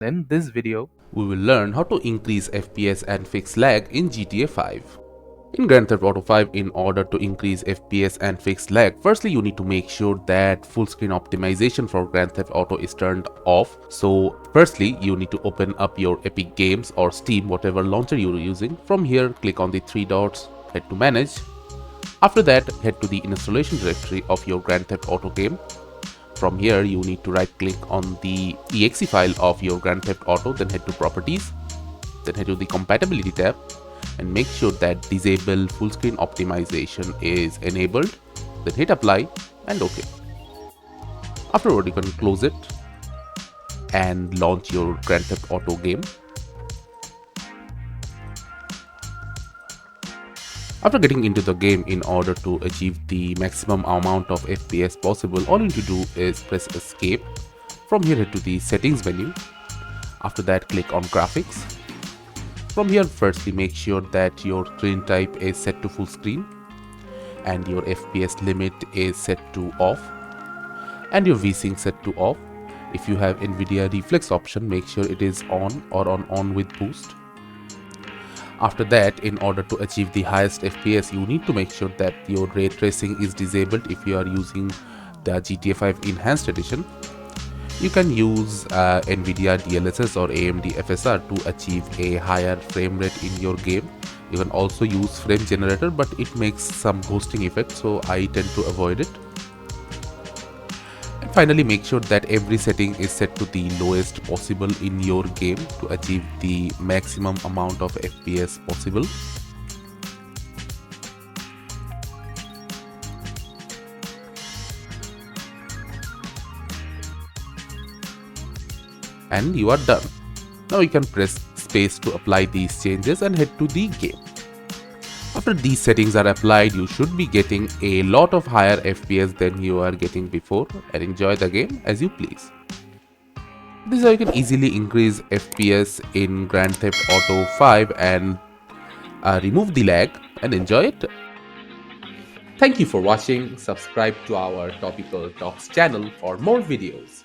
In this video, we will learn how to increase FPS and fix lag in GTA 5. In Grand Theft Auto 5, in order to increase FPS and fix lag, firstly you need to make sure that full screen optimization for Grand Theft Auto is turned off. So firstly you need to open up your Epic Games or Steam, whatever launcher you are using. From here click on the three dots, head to manage. After that head to the installation directory of your Grand Theft Auto game. From here you need to right click on the exe file of your Grand Theft Auto, then head to properties, then head to the compatibility tab and make sure that disable full screen optimization is enabled, then hit apply and OK. Afterward you can close it and launch your Grand Theft Auto game. After getting into the game, in order to achieve the maximum amount of FPS possible, all you need to do is press escape. From here head to the settings menu. After that click on graphics. From here firstly make sure that your screen type is set to full screen and your FPS limit is set to off and your VSync set to off. If you have NVIDIA reflex option, make sure it is on or on with boost. After that, in order to achieve the highest FPS, you need to make sure that your ray tracing is disabled if you are using the GTA 5 Enhanced Edition. You can use NVIDIA DLSS or AMD FSR to achieve a higher frame rate in your game. You can also use frame generator, but it makes some ghosting effect, so I tend to avoid it. And finally, make sure that every setting is set to the lowest possible in your game to achieve the maximum amount of FPS possible. And you are done. Now you can press space to apply these changes and head to the game. After these settings are applied, you should be getting a lot of higher FPS than you are getting before and enjoy the game as you please. This is how you can easily increase FPS in Grand Theft Auto 5 and remove the lag and enjoy it. Thank you for watching. Subscribe to our Topical Talks channel for more videos.